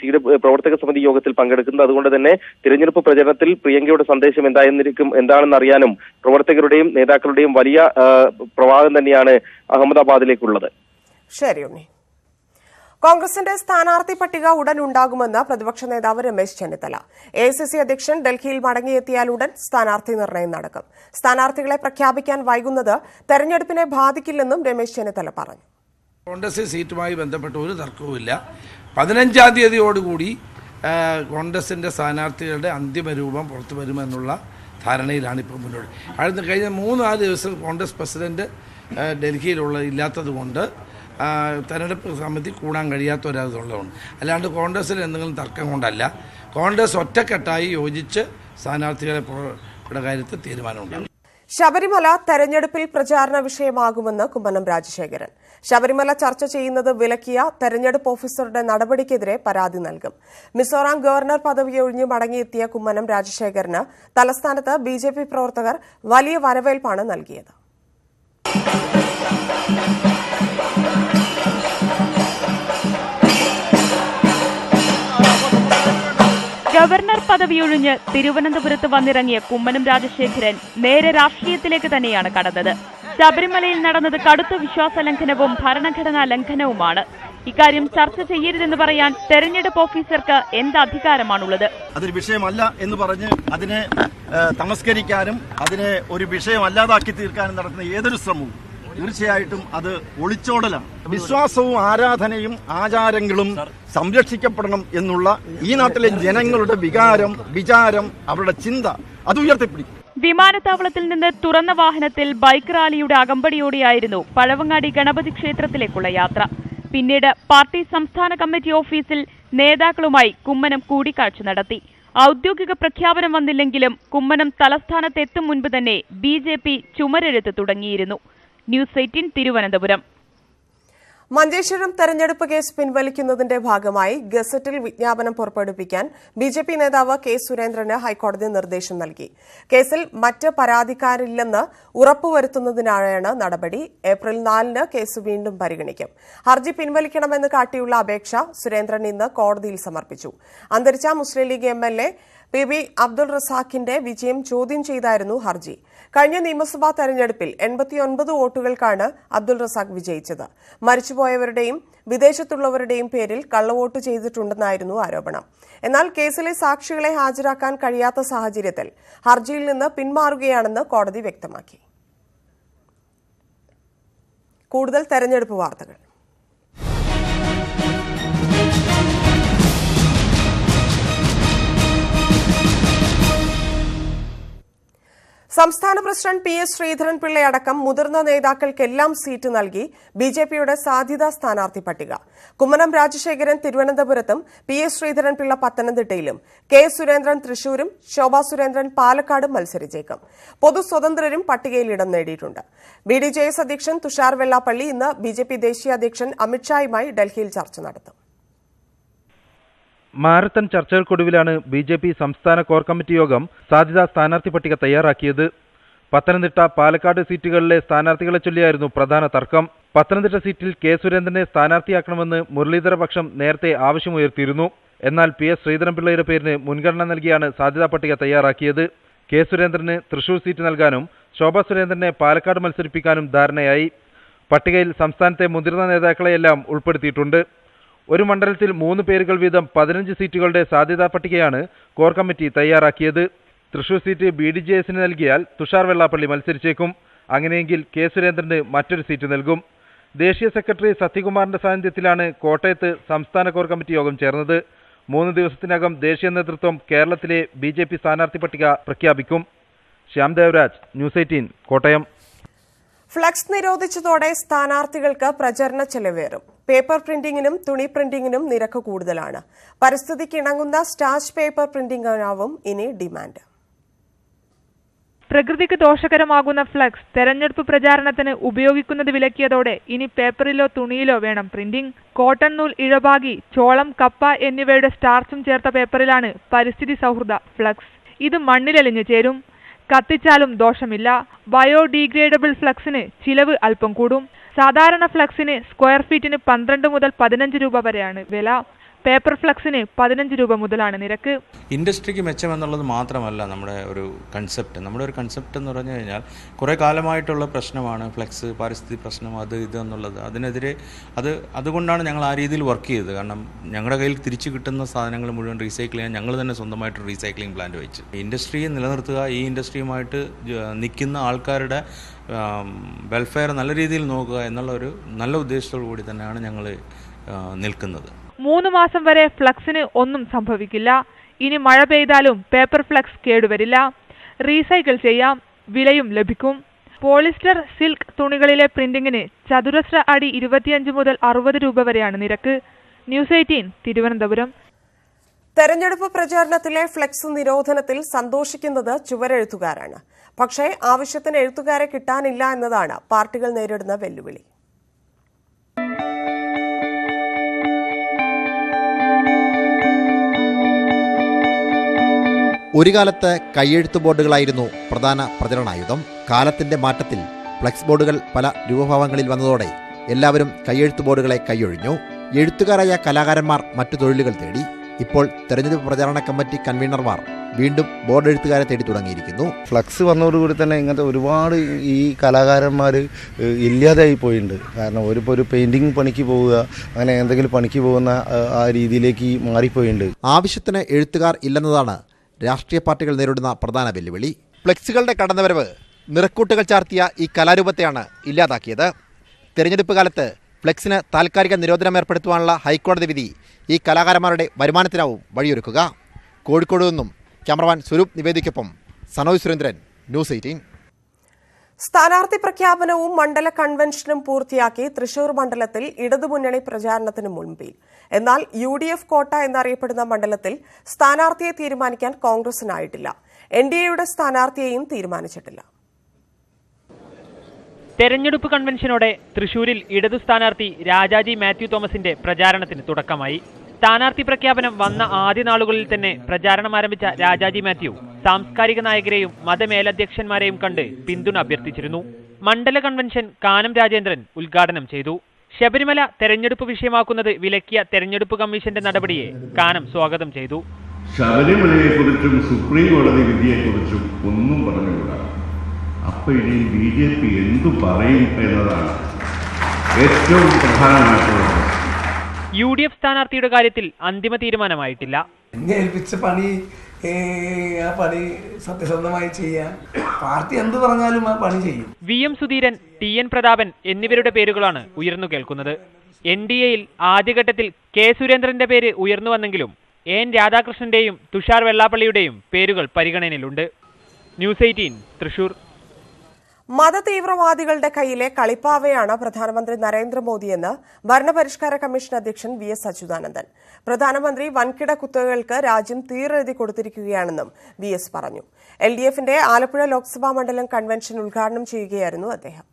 പ്രവർത്തക സമിതി യോഗത്തിൽ പങ്കെടുക്കുന്നത്. അതുകൊണ്ട് തന്നെ തിരഞ്ഞെടുപ്പ് പ്രചരണത്തിൽ പ്രിയങ്കയുടെ സന്ദേശം എന്താണെന്ന് അറിയാനും പ്രവർത്തകരുടെയും നേതാക്കളുടെയും വലിയ പ്രവാഹം തന്നെയാണ് അഹമ്മദാബാദിലേക്കുള്ളത്. ശരി ഉണ്ണി. കോൺഗ്രസിന്റെ സ്ഥാനാർത്ഥി പട്ടിക ഉടൻ ഉണ്ടാകുമെന്ന് പ്രതിപക്ഷ നേതാവ് രമേശ് ചെന്നിത്തല. AICC അധ്യക്ഷൻ ഡൽഹിയിൽ മടങ്ങിയെത്തിയാൽ ഉടൻ സ്ഥാനാർത്ഥി നിർണയം നടക്കും. സ്ഥാനാർത്ഥികളെ പ്രഖ്യാപിക്കാൻ വൈകുന്നത് തെരഞ്ഞെടുപ്പിനെ ബാധിക്കില്ലെന്നും രമേശ് ചെന്നിത്തല പറഞ്ഞു. കോൺഗ്രസ് സീറ്റുമായി ബന്ധപ്പെട്ട ഒരു തർക്കവുമില്ല. 15-ാം തീയതിയോടുകൂടി കോൺഗ്രസിന്റെ സ്ഥാനാർത്ഥികളുടെ അന്തിമ രൂപം പുറത്തു വരുമെന്നുള്ള ധാരണയിലാണ് ഇപ്പോൾ മുന്നോട്ട്. കഴിഞ്ഞ 3-4 ദിവസം കോൺഗ്രസ് പ്രസിഡന്റ് ഇല്ലാത്തത് കൊണ്ട് തെരഞ്ഞെടുപ്പ് സമിതി കൂടാൻ കഴിയാത്തൊരതുള്ളതുകൊണ്ട്, അല്ലാണ്ട് കോൺഗ്രസിൽ എന്തെങ്കിലും തർക്കം കൊണ്ടല്ല. കോൺഗ്രസ് ഒറ്റക്കെട്ടായി യോജിച്ച് സ്ഥാനാർത്ഥികളുടെ കാര്യത്തിൽ തീരുമാനമുണ്ടാകും. ശബരിമല തെരഞ്ഞെടുപ്പിൽ പ്രചാരണ വിഷയമാകുമെന്ന് കുമ്മനം രാജശേഖരൻ. ശബരിമല ചർച്ച ചെയ്യുന്നത് വിലക്കിയ തെരഞ്ഞെടുപ്പ് ഓഫീസറുടെ നടപടിക്കെതിരെ പരാതി നൽകും. മിസോറാം ഗവർണർ പദവി ഒഴിഞ്ഞ് മടങ്ങിയെത്തിയ കുമ്മനം രാജശേഖരന് തലസ്ഥാനത്ത് BJP പ്രവർത്തകർ വലിയ വരവേൽപ്പാണ് നൽകിയത്. ഗവർണർ പദവിയൊഴിഞ്ഞ് തിരുവനന്തപുരത്ത് വന്നിറങ്ങിയ കുമ്മനം രാജശേഖരൻ നേരെ രാഷ്ട്രീയത്തിലേക്ക് തന്നെയാണ് കടന്നത്. ശബരിമലയിൽ നടന്നത് കടുത്ത വിശ്വാസ ലംഘനവും ഭരണഘടനാ ലംഘനവുമാണ്. ഇക്കാര്യം ചർച്ച ചെയ്യരുതെന്ന് പറയാൻ തെരഞ്ഞെടുപ്പ് ഓഫീസർക്ക് എന്ത് അധികാരമാണുള്ളത്? അതൊരു വിഷയമല്ല എന്ന് പറഞ്ഞ് അതിനെ തമസ്കരിക്കാനും അതിനെ ഒരു വിഷയമല്ലാതാക്കി തീർക്കാനും നടത്തുന്ന ഏതൊരു ശ്രമവും തീർച്ചയായിട്ടും അത് ഒളിച്ചോടലാണ്. വിശ്വാസവും ആരാധനയും ആചാരങ്ങളും സംരക്ഷിക്കപ്പെടണം എന്നുള്ള ഈ നാട്ടിലെ ജനങ്ങളുടെ വിചാരം, അവരുടെ ചിന്ത അത് ഉയർത്തിപ്പിടിക്കും. വിമാനത്താവളത്തിൽ നിന്ന് തുറന്ന വാഹനത്തിൽ ബൈക്ക് റാലിയുടെ അകമ്പടിയോടെയായിരുന്നു പഴവങ്ങാടി ഗണപതി ക്ഷേത്രത്തിലേക്കുള്ള യാത്ര. പിന്നീട് പാർട്ടി സംസ്ഥാന കമ്മിറ്റി ഓഫീസിൽ നേതാക്കളുമായി കുമ്മനം കൂടിക്കാഴ്ച നടത്തി. ഔദ്യോഗിക പ്രഖ്യാപനം വന്നില്ലെങ്കിലും കുമ്മനം തലസ്ഥാനത്തെത്തും മുൻപ് തന്നെ BJP ചുമരെഴുത്ത് തുടങ്ങിയിരുന്നു. ന്യൂസ് 18 തിരുവനന്തപുരം. മഞ്ചേശ്വരം തെരഞ്ഞെടുപ്പ് കേസ് പിൻവലിക്കുന്നതിന്റെ ഭാഗമായി ഗസറ്റിൽ വിജ്ഞാപനം പുറപ്പെടുവിക്കാൻ ബിജെപി നേതാവ് കെ സുരേന്ദ്രന് ഹൈക്കോടതി നിർദ്ദേശം നൽകി. കേസിൽ മറ്റ് പരാതിക്കാരില്ലെന്ന് ഉറപ്പുവരുത്തുന്നതിനാണ് നടപടി. ഏപ്രിൽ 4-ന് കേസ് വീണ്ടും പരിഗണിക്കും. ഹർജി പിൻവലിക്കണമെന്ന് കാട്ടിയുള്ള അപേക്ഷ സുരേന്ദ്രൻ ഇന്ന് കോടതിയിൽ സമർപ്പിച്ചു. അന്തരിച്ച മുസ്ലിം ലീഗ് MLA PB അബ്ദുൾ റസാഖിന്റെ വിജയം ചോദ്യം ചെയ്തായിരുന്നു ഹർജി. കഴിഞ്ഞ നിയമസഭാ തെരഞ്ഞെടുപ്പിൽ 89 വോട്ടുകൾക്കാണ് അബ്ദുൾ റസാഖ് വിജയിച്ചത്. മരിച്ചുപോയവരുടെയും വിദേശത്തുള്ളവരുടെയും പേരിൽ കള്ളവോട്ട് ചെയ്തിട്ടുണ്ടെന്നായിരുന്നു ആരോപണം. എന്നാൽ കേസിലെ സാക്ഷികളെ ഹാജരാക്കാൻ കഴിയാത്ത സാഹചര്യത്തിൽ ഹർജിയിൽ നിന്ന് പിന്മാറുകയാണെന്ന് കോടതി വ്യക്തമാക്കി. കൂടുതൽ തെരഞ്ഞെടുപ്പ് വാർത്തകൾ. സംസ്ഥാന പ്രസിഡന്റ് PS ശ്രീധരൻപിള്ളയടക്കം മുതിർന്ന നേതാക്കൾക്കെല്ലാം സീറ്റ് നൽകി ബിജെപിയുടെ സാധ്യതാ സ്ഥാനാർത്ഥി പട്ടിക. കുമ്മനം രാജശേഖരൻ തിരുവനന്തപുരത്തും PS ശ്രീധരൻപിള്ള പത്തനംതിട്ടയിലും കെ സുരേന്ദ്രൻ തൃശൂരും ശോഭാ സുരേന്ദ്രൻ പാലക്കാടും മത്സരിച്ചേക്കും. പൊതു സ്വതന്ത്രരും പട്ടികയിൽ ഇടം നേടിയിട്ടുണ്ട്. BDJS അധ്യക്ഷൻ തുഷാർ വെള്ളാപ്പള്ളി ഇന്ന് BJP ദേശീയ അധ്യക്ഷൻ അമിത്ഷായുമായി ഡൽഹിയിൽ ചർച്ച നടത്തും. മാരത്തൺ ചർച്ചകൾക്കൊടുവിലാണ് BJP സംസ്ഥാന കോർ കമ്മിറ്റി യോഗം സാധ്യതാ സ്ഥാനാർത്ഥി പട്ടിക തയ്യാറാക്കിയത്. പത്തനംതിട്ട, പാലക്കാട് സീറ്റുകളിലെ സ്ഥാനാർത്ഥികളെ ചൊല്ലിയായിരുന്നു പ്രധാന തർക്കം. പത്തനംതിട്ട സീറ്റിൽ കെ സുരേന്ദ്രനെ സ്ഥാനാർത്ഥിയാക്കണമെന്ന് മുരളീധര പക്ഷം നേരത്തെ ആവശ്യമുയർത്തിയിരുന്നു. എന്നാൽ PS ശ്രീധരൻപിള്ളയുടെ പേരിന് മുൻഗണന നൽകിയാണ് സാധ്യതാ പട്ടിക തയ്യാറാക്കിയത്. കെ സുരേന്ദ്രന് തൃശൂർ സീറ്റ് നൽകാനും ശോഭാ സുരേന്ദ്രനെ പാലക്കാട് മത്സരിപ്പിക്കാനും ധാരണയായി. പട്ടികയിൽ സംസ്ഥാനത്തെ മുതിർന്ന നേതാക്കളെയെല്ലാം ഉൾപ്പെടുത്തിയിട്ടുണ്ട്. ഒരു മണ്ഡലത്തിൽ 3 പേരുകൾ വീതം 15 സീറ്റുകളുടെ സാധ്യതാ പട്ടികയാണ് കോർ കമ്മിറ്റി തയ്യാറാക്കിയത്. തൃശൂർ സീറ്റ് BDJSന് നൽകിയാൽ തുഷാർ വെള്ളാപ്പള്ളി മത്സരിച്ചേക്കും. അങ്ങനെയെങ്കിൽ കെ സുരേന്ദ്രന് മറ്റൊരു സീറ്റ് നൽകും. ദേശീയ സെക്രട്ടറി സത്യകുമാറിന്റെ സാന്നിധ്യത്തിലാണ് കോട്ടയത്ത് സംസ്ഥാന കോർ കമ്മിറ്റി യോഗം ചേർന്നത്. 3 ദിവസത്തിനകം ദേശീയ നേതൃത്വം കേരളത്തിലെ BJP സ്ഥാനാർത്ഥി പട്ടിക പ്രഖ്യാപിക്കും. ശ്യാം ദേവരാജ്, News 18, കോട്ടയം. ഫ്ലക്സ് നിരോധിച്ചതോടെ സ്ഥാനാർത്ഥികൾക്ക് പ്രചരണ ചെലവേറും. പേപ്പർ പ്രിന്റിംഗിനും തുണി പ്രിന്റിംഗിനും നിരക്ക് കൂടുതലാണ്. പരിസ്ഥിതിക്ക് ഇണങ്ങുന്ന സ്റ്റാച്ച് പേപ്പർ പ്രിന്റിംഗിനാവും ഇനി ഡിമാൻഡ്. പ്രകൃതിക്ക് ദോഷകരമാകുന്ന ഫ്ലക്സ് തെരഞ്ഞെടുപ്പ് പ്രചാരണത്തിന് ഉപയോഗിക്കുന്നത് വിലക്കിയതോടെ ഇനി പേപ്പറിലോ തുണിയിലോ വേണം പ്രിന്റിംഗ്. കോട്ടൺ നൂൽ, ഇഴബാഗി, ചോളം, കപ്പ എന്നിവയുടെ സ്റ്റാർച്ചും ചേർത്ത പേപ്പറിലാണ് പരിസ്ഥിതി സൗഹൃദ ഫ്ലക്സ്. ഇത് മണ്ണിലലിഞ്ഞു ചേരും. കത്തിച്ചാലും ദോഷമില്ല. ബയോഡീഗ്രേഡബിൾ ഫ്ലക്സിന് ചിലവ് അല്പം കൂടും. സാധാരണ ഫ്ലക്സിന് സ്ക്വയർ ഫീറ്റിന് 12 മുതൽ 15 രൂപ വരെയാണ് വില. പേപ്പർ ഫ്ലക്സിന് 15 രൂപ മുതലാണ് നിരക്ക്. ഇൻഡസ്ട്രിക്ക് മെച്ചമെന്നുള്ളത് മാത്രമല്ല നമ്മുടെ ഒരു കൺസെപ്റ്റ്. നമ്മുടെ ഒരു കൺസെപ്റ്റ് എന്ന് പറഞ്ഞു കഴിഞ്ഞാൽ കുറേ കാലമായിട്ടുള്ള പ്രശ്നമാണ് ഫ്ലക്സ്, പാരിസ്ഥിതിക പ്രശ്നം, അത് ഇത് എന്നുള്ളത്. അതിനെതിരെ അതുകൊണ്ടാണ് ഞങ്ങൾ ആ രീതിയിൽ വർക്ക് ചെയ്തത്. കാരണം ഞങ്ങളുടെ കയ്യിൽ തിരിച്ചു കിട്ടുന്ന സാധനങ്ങൾ മുഴുവൻ റീസൈക്കിൾ ചെയ്യാൻ ഞങ്ങൾ തന്നെ സ്വന്തമായിട്ട് റീസൈക്ലിംഗ് പ്ലാന്റ് വെച്ച് ഇൻഡസ്ട്രിയെ നിലനിർത്തുക, ഈ ഇൻഡസ്ട്രിയുമായിട്ട് നിൽക്കുന്ന ആൾക്കാരുടെ വെൽഫെയർ നല്ല രീതിയിൽ നോക്കുക എന്നുള്ള ഒരു നല്ല ഉദ്ദേശത്തോടു കൂടി തന്നെയാണ് ഞങ്ങൾ നിൽക്കുന്നത്. 3 മാസം വരെ ഫ്ലക്സിന് ഒന്നും സംഭവിക്കില്ല. ഇനി മഴ പെയ്താലും പേപ്പർ ഫ്ലക്സ് കേടുവരില്ല. റീസൈക്കിൾ ചെയ്യാം. വിലയും ലഭിക്കും. പോളിസ്റ്റർ, സിൽക്ക് തുണികളിലെ പ്രിന്റിംഗിന് ചതുരശ്ര അടി 25 മുതൽ 60 രൂപ വരെയാണ് നിരക്ക്. News 18, തിരുവനന്തപുരം. തെരഞ്ഞെടുപ്പ് പ്രചാരണത്തിലെ ഫ്ലെക്സ് നിരോധനത്തിൽ സന്തോഷിക്കുന്നത് ചുവരെഴുത്തുകാരാണ്. പക്ഷേ ആവശ്യത്തിന് എഴുത്തുകാരെ കിട്ടാനില്ല എന്നതാണ് പാർട്ടികൾ നേരിടുന്ന വെല്ലുവിളി. ഒരു കാലത്ത് കൈയെഴുത്തു ബോർഡുകളായിരുന്നു പ്രധാന പ്രചരണായുധം. കാലത്തിന്റെ മാറ്റത്തിൽ ഫ്ലെക്സ് ബോർഡുകൾ പല രൂപഭാവങ്ങളിൽ വന്നതോടെ എല്ലാവരും കൈയെഴുത്തു ബോർഡുകളെ കൈയൊഴിഞ്ഞു. എഴുത്തുകാരായ കലാകാരന്മാർ മറ്റു തൊഴിലുകൾ തേടി. ഇപ്പോൾ തെരഞ്ഞെടുപ്പ് പ്രചാരണ കമ്മിറ്റി കൺവീനർമാർ വീണ്ടും ബോർഡ് എഴുത്തുകാരെ തേടി തുടങ്ങിയിരിക്കുന്നു. ഫ്ലക്സ് വന്നതോടുകൂടി തന്നെ ഇങ്ങനത്തെ ഒരുപാട് ഈ കലാകാരന്മാർ ഇല്ലാതായി പോയിട്ടുണ്ട്. കാരണം ഒരു പെയിന്റിംഗ് പണിക്ക് പോവുക, അങ്ങനെ എന്തെങ്കിലും പണിക്ക് പോകുന്ന ആ രീതിയിലേക്ക് മാറിപ്പോയിട്ടുണ്ട്. ആവശ്യത്തിന് എഴുത്തുകാർ ഇല്ലെന്നതാണ് രാഷ്ട്രീയ പാർട്ടികൾ നേരിടുന്ന പ്രധാന വെല്ലുവിളി. ഫ്ലെക്സുകളുടെ കടന്നുവരവ് നിറക്കൂട്ടുകൾ ചാർത്തിയ ഈ കലാരൂപത്തെയാണ് ഇല്ലാതാക്കിയത്. തെരഞ്ഞെടുപ്പ് കാലത്ത് ഫ്ലെക്സിന് താൽക്കാലിക നിരോധനം ഏർപ്പെടുത്തുവാനുള്ള ഹൈക്കോടതി വിധി ഈ കലാകാരന്മാരുടെ വരുമാനത്തിനാവും വഴിയൊരുക്കുക. കോഴിക്കോട് നിന്നും ക്യാമറമാൻ സ്വരൂപ് നിവേദിക്കൊപ്പം സനോജ് സുരേന്ദ്രൻ, News 18. സ്ഥാനാർത്ഥി പ്രഖ്യാപനവും മണ്ഡല കൺവെൻഷനും പൂർത്തിയാക്കി തൃശൂർ മണ്ഡലത്തിൽ ഇടതുമുന്നണി പ്രചാരണത്തിന് മുൻപിൽ. എന്നാൽ UDF കോട്ട എന്നറിയപ്പെടുന്ന മണ്ഡലത്തിൽ സ്ഥാനാർത്ഥിയെ തീരുമാനിക്കാൻ കോൺഗ്രസിനായിട്ടില്ല. NDAയുടെ സ്ഥാനാർത്ഥിയെയും തീരുമാനിച്ചിട്ടില്ല. തെരഞ്ഞെടുപ്പ് കൺവെൻഷനോടെ തൃശൂരിൽ ഇടതു സ്ഥാനാർത്ഥി രാജാജി മാത്യു തോമസിന്റെ പ്രചാരണത്തിന് തുടക്കമായി. സ്ഥാനാർത്ഥി പ്രഖ്യാപനം വന്ന ആദ്യ നാളുകളിൽ തന്നെ പ്രചാരണം ആരംഭിച്ച രാജാജി മാത്യു സാംസ്കാരിക നായകരെയും മതമേലധ്യക്ഷന്മാരെയും കണ്ട് പിന്തുണ അഭ്യർത്ഥിച്ചിരുന്നു. മണ്ഡല കൺവെൻഷൻ കാനം രാജേന്ദ്രൻ ഉദ്ഘാടനം ചെയ്തു. ശബരിമല തെരഞ്ഞെടുപ്പ് വിഷയമാക്കുന്നത് വിലക്കിയ തെരഞ്ഞെടുപ്പ് കമ്മീഷന്റെ നടപടിയെ കാനം സ്വാഗതം ചെയ്തു. ശബരിമലയെക്കുറിച്ചും സുപ്രീം കോടതി വിധിയെക്കുറിച്ചും ഒന്നും പറഞ്ഞുകൂടാ. അപ്പൊ ഇനി BJP എന്തു പറയും എന്നതാണ് ഏറ്റവും പ്രധാനമായിട്ടുള്ളത്. UDF സ്ഥാനാർത്ഥിയുടെ കാര്യത്തിൽ അന്തിമ തീരുമാനമായിട്ടില്ല. ഏൽപ്പിച്ച പണി ആ പണി സത്യസന്ധമായി ചെയ്യാൻ പാർട്ടി എന്ത് പറഞ്ഞാലും ആ പണി ചെയ്യും. VM സുധീരൻ, TN പ്രതാപൻ എന്നിവരുടെ പേരുകളാണ് ഉയർന്നു കേൾക്കുന്നത്. NDAയിൽ ആദ്യഘട്ടത്തിൽ K സുരേന്ദ്രന്റെ പേര് ഉയർന്നു വന്നെങ്കിലും N രാധാകൃഷ്ണന്റെയും തുഷാർ വെള്ളാപ്പള്ളിയുടെയും പേരുകൾ പരിഗണനയിലുണ്ട്. ന്യൂസ് 18 തൃശൂർ. മതതീവ്രവാദികളുടെ കയ്യിലെ കളിപ്പാവയാണ് പ്രധാനമന്ത്രി നരേന്ദ്രമോദിയെന്ന് ഭരണപരിഷ്കാര കമ്മീഷൻ അധ്യക്ഷൻ VS അച്യുതാനന്ദൻ. പ്രധാനമന്ത്രി വൻകിട കുത്തകകൾക്ക് രാജ്യം തീരെഴുതി കൊടുത്തിരിക്കുകയാണെന്നും VS പറഞ്ഞു. LDFന്റെ ആലപ്പുഴ ലോക്സഭാ മണ്ഡലം കൺവെൻഷൻ ഉദ്ഘാടനം ചെയ്യുകയായിരുന്നു അദ്ദേഹം.